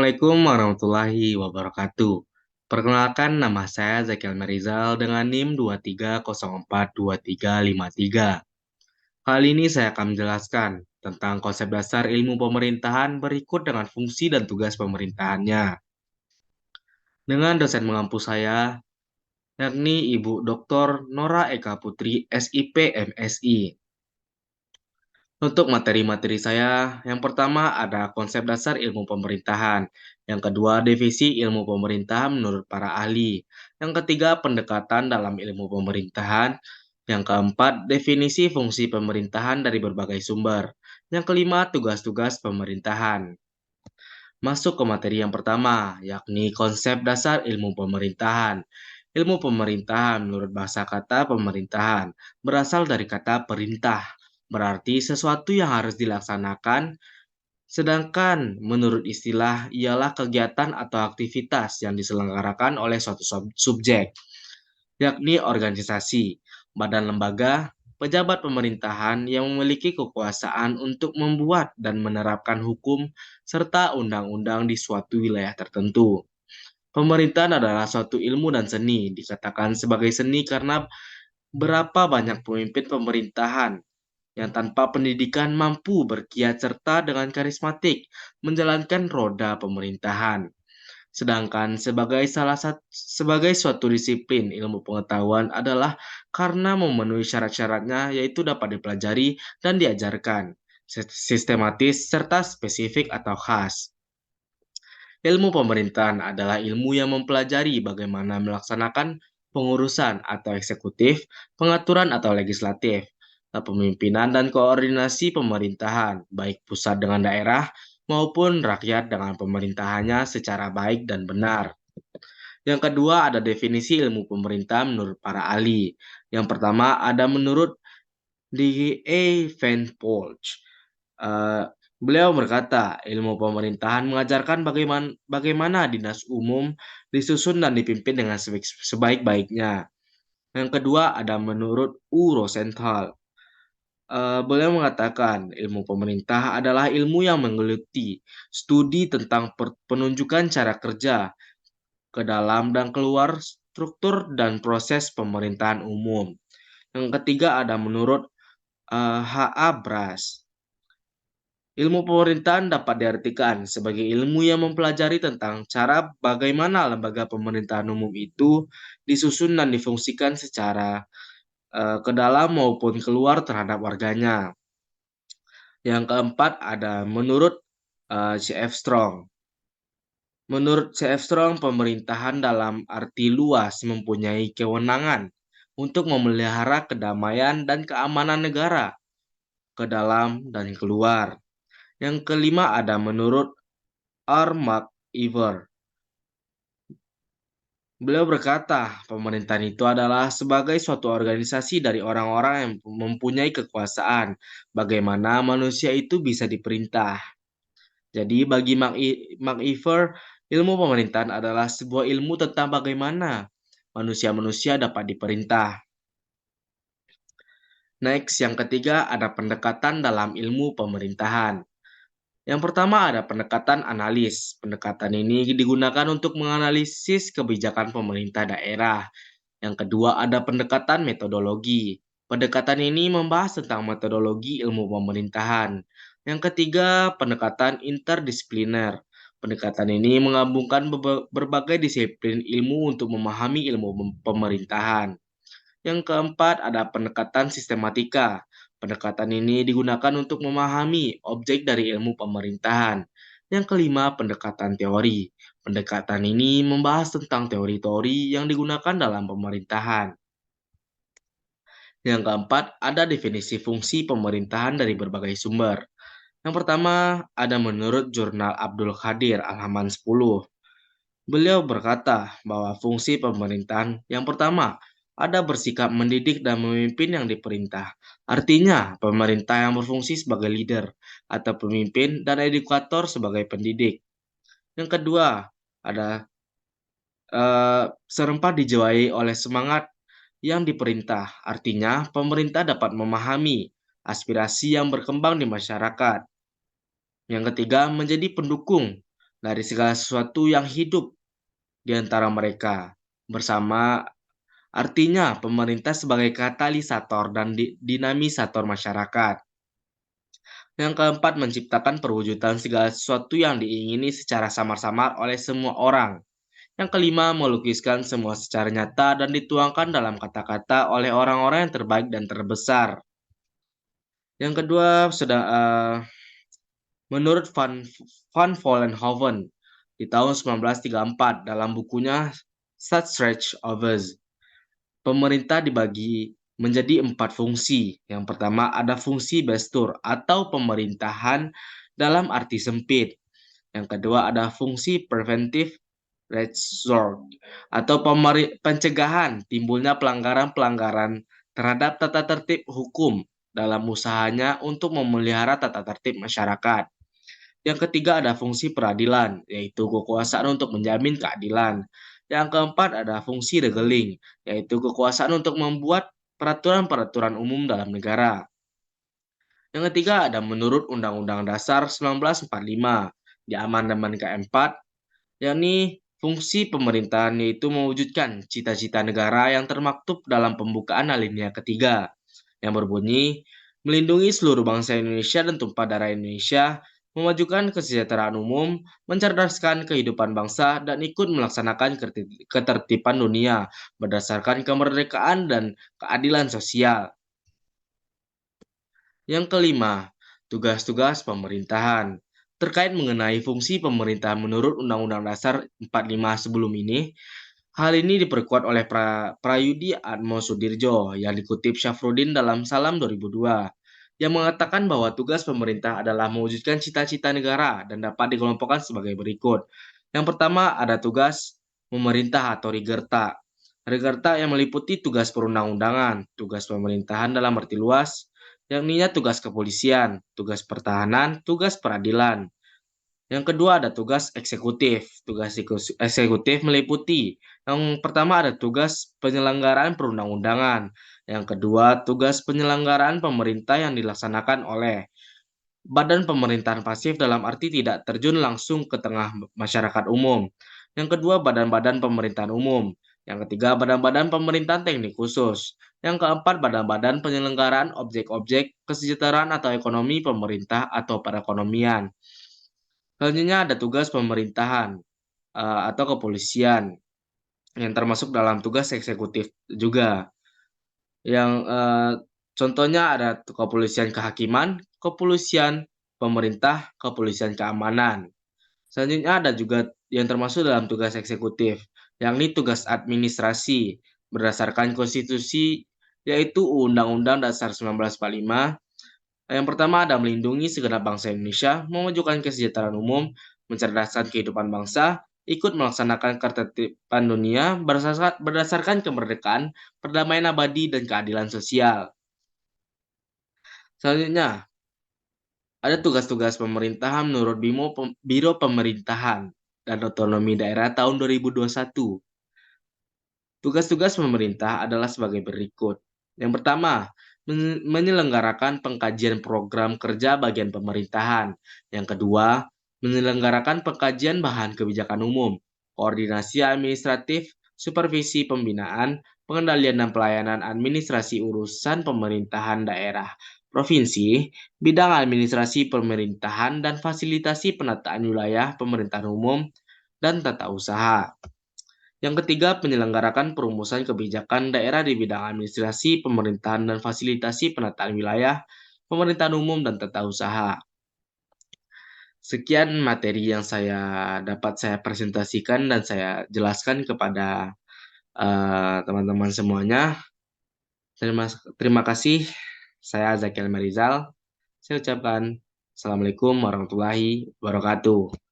Assalamualaikum warahmatullahi wabarakatuh. Perkenalkan, nama saya Zakil Merizal dengan NIM 23042353. Kali ini saya akan menjelaskan tentang konsep dasar ilmu pemerintahan berikut dengan fungsi dan tugas pemerintahannya. Dengan dosen mengampu saya, yakni Ibu Dr. Nora Eka Putri, SIP MSI. Untuk materi-materi saya, yang pertama ada konsep dasar ilmu pemerintahan, yang kedua divisi ilmu pemerintahan menurut para ahli, yang ketiga pendekatan dalam ilmu pemerintahan, yang keempat definisi fungsi pemerintahan dari berbagai sumber, yang kelima tugas-tugas pemerintahan. Masuk ke materi yang pertama, yakni konsep dasar ilmu pemerintahan. Ilmu pemerintahan menurut bahasa kata pemerintahan berasal dari kata perintah, berarti sesuatu yang harus dilaksanakan, sedangkan menurut istilah ialah kegiatan atau aktivitas yang diselenggarakan oleh suatu subjek, yakni organisasi, badan lembaga, pejabat pemerintahan yang memiliki kekuasaan untuk membuat dan menerapkan hukum serta undang-undang di suatu wilayah tertentu. Pemerintahan adalah suatu ilmu dan seni, dikatakan sebagai seni karena berapa banyak pemimpin pemerintahan yang tanpa pendidikan mampu berkiat serta dengan karismatik menjalankan roda pemerintahan. Sedangkan sebagai suatu disiplin ilmu pengetahuan adalah karena memenuhi syarat-syaratnya yaitu dapat dipelajari dan diajarkan, sistematis serta spesifik atau khas. Ilmu pemerintahan adalah ilmu yang mempelajari bagaimana melaksanakan pengurusan atau eksekutif, pengaturan atau legislatif, kepemimpinan dan koordinasi pemerintahan, baik pusat dengan daerah maupun rakyat dengan pemerintahannya secara baik dan benar. Yang kedua ada definisi ilmu pemerintah menurut para ahli. Yang pertama ada menurut D.A. Van Polch. Beliau berkata, ilmu pemerintahan mengajarkan bagaimana dinas umum disusun dan dipimpin dengan sebaik-baiknya. Yang kedua ada menurut U. Rosenthal. Beliau mengatakan ilmu pemerintah adalah ilmu yang menggeluti studi tentang penunjukan cara kerja ke dalam dan keluar struktur dan proses pemerintahan umum. Yang ketiga ada menurut H.A. Bras. Ilmu pemerintahan dapat diartikan sebagai ilmu yang mempelajari tentang cara bagaimana lembaga pemerintahan umum itu disusun dan difungsikan secara ke dalam maupun keluar terhadap warganya. Yang keempat ada menurut C.F. Strong. Menurut C.F. Strong, pemerintahan dalam arti luas mempunyai kewenangan untuk memelihara kedamaian dan keamanan negara ke dalam dan keluar. Yang kelima ada menurut R. Mark Iver. Beliau berkata, pemerintahan itu adalah sebagai suatu organisasi dari orang-orang yang mempunyai kekuasaan, bagaimana manusia itu bisa diperintah. Jadi bagi MacIver, ilmu pemerintahan adalah sebuah ilmu tentang bagaimana manusia-manusia dapat diperintah. Next, yang ketiga ada pendekatan dalam ilmu pemerintahan. Yang pertama ada pendekatan analis. Pendekatan ini digunakan untuk menganalisis kebijakan pemerintah daerah. Yang kedua ada pendekatan metodologi. Pendekatan ini membahas tentang metodologi ilmu pemerintahan. Yang ketiga, pendekatan interdisipliner. Pendekatan ini menggabungkan berbagai disiplin ilmu untuk memahami ilmu pemerintahan. Yang keempat, ada pendekatan sistematika. Pendekatan ini digunakan untuk memahami objek dari ilmu pemerintahan. Yang kelima, pendekatan teori. Pendekatan ini membahas tentang teori-teori yang digunakan dalam pemerintahan. Yang keempat, ada definisi fungsi pemerintahan dari berbagai sumber. Yang pertama, ada menurut jurnal Abdul Qadir halaman 10. Beliau berkata bahwa fungsi pemerintahan yang pertama ada bersikap mendidik dan memimpin yang diperintah. Artinya, pemerintah yang berfungsi sebagai leader atau pemimpin dan edukator sebagai pendidik. Yang kedua, ada serempak dijiwai oleh semangat yang diperintah. Artinya, pemerintah dapat memahami aspirasi yang berkembang di masyarakat. Yang ketiga, menjadi pendukung dari segala sesuatu yang hidup di antara mereka. Bersama artinya pemerintah sebagai katalisator dan dinamisator masyarakat. Yang keempat, menciptakan perwujudan segala sesuatu yang diingini secara samar-samar oleh semua orang. Yang kelima, melukiskan semua secara nyata dan dituangkan dalam kata-kata oleh orang-orang yang terbaik dan terbesar. Yang kedua, menurut Van Vollenhoven di tahun 1934 dalam bukunya Such of Us, pemerintah dibagi menjadi 4 fungsi. Yang pertama ada fungsi bestur atau pemerintahan dalam arti sempit. Yang kedua ada fungsi preventive resort atau pencegahan timbulnya pelanggaran-pelanggaran terhadap tata tertib hukum dalam usahanya untuk memelihara tata tertib masyarakat. Yang ketiga ada fungsi peradilan, yaitu kekuasaan untuk menjamin keadilan. Yang keempat ada fungsi regeling, yaitu kekuasaan untuk membuat peraturan-peraturan umum dalam negara. Yang ketiga ada menurut Undang-Undang Dasar 1945 di amandemen keempat, yakni fungsi pemerintahan yaitu mewujudkan cita-cita negara yang termaktub dalam pembukaan alinea ketiga yang berbunyi melindungi seluruh bangsa Indonesia dan tumpah darah Indonesia, memajukan kesejahteraan umum, mencerdaskan kehidupan bangsa, dan ikut melaksanakan ketertiban dunia berdasarkan kemerdekaan dan keadilan sosial. Yang kelima, tugas-tugas pemerintahan. Terkait mengenai fungsi pemerintahan menurut Undang-Undang Dasar 45 sebelum ini, hal ini diperkuat oleh Prayudi Atmo Sudirjo yang dikutip Syafruddin dalam Salam 2002, yang mengatakan bahwa tugas pemerintah adalah mewujudkan cita-cita negara dan dapat dikelompokkan sebagai berikut. Yang pertama ada tugas pemerintah atau Rigerta. Rigerta yang meliputi tugas perundang-undangan, tugas pemerintahan dalam arti luas, yakni tugas kepolisian, tugas pertahanan, tugas peradilan. Yang kedua ada tugas eksekutif. Tugas eksekutif meliputi yang pertama ada tugas penyelenggaraan perundang-undangan. Yang kedua, tugas penyelenggaraan pemerintah yang dilaksanakan oleh badan pemerintahan pasif dalam arti tidak terjun langsung ke tengah masyarakat umum. Yang kedua, badan-badan pemerintahan umum. Yang ketiga, badan-badan pemerintahan teknik khusus. Yang keempat, badan-badan penyelenggaraan objek-objek kesejahteraan atau ekonomi pemerintah atau perekonomian. Selanjutnya ada tugas pemerintahan atau kepolisian yang termasuk dalam tugas eksekutif juga. Yang contohnya ada kepolisian kehakiman, kepolisian pemerintah, kepolisian keamanan. Selanjutnya ada juga yang termasuk dalam tugas eksekutif, yakni tugas administrasi berdasarkan konstitusi yaitu Undang-Undang Dasar 1945. Yang pertama ada melindungi segenap bangsa Indonesia, memajukan kesejahteraan umum, mencerdaskan kehidupan bangsa, ikut melaksanakan ketertiban dunia berdasarkan kemerdekaan, perdamaian abadi, dan keadilan sosial. Selanjutnya, ada tugas-tugas pemerintahan menurut Biro Pemerintahan dan Otonomi Daerah tahun 2021. Tugas-tugas pemerintah adalah sebagai berikut. Yang pertama, menyelenggarakan pengkajian program kerja bagian pemerintahan. Yang kedua, menyelenggarakan pengkajian bahan kebijakan umum, koordinasi administratif, supervisi pembinaan, pengendalian dan pelayanan administrasi urusan pemerintahan daerah, provinsi, bidang administrasi pemerintahan dan fasilitasi penataan wilayah pemerintahan umum dan tata usaha. Yang ketiga, penyelenggarakan perumusan kebijakan daerah di bidang administrasi, pemerintahan, dan fasilitasi penataan wilayah, pemerintahan umum, dan tata usaha. Sekian materi yang dapat saya presentasikan dan saya jelaskan kepada teman-teman semuanya. Terima kasih. Saya Zakil Merizal. Saya ucapkan Assalamualaikum warahmatullahi wabarakatuh.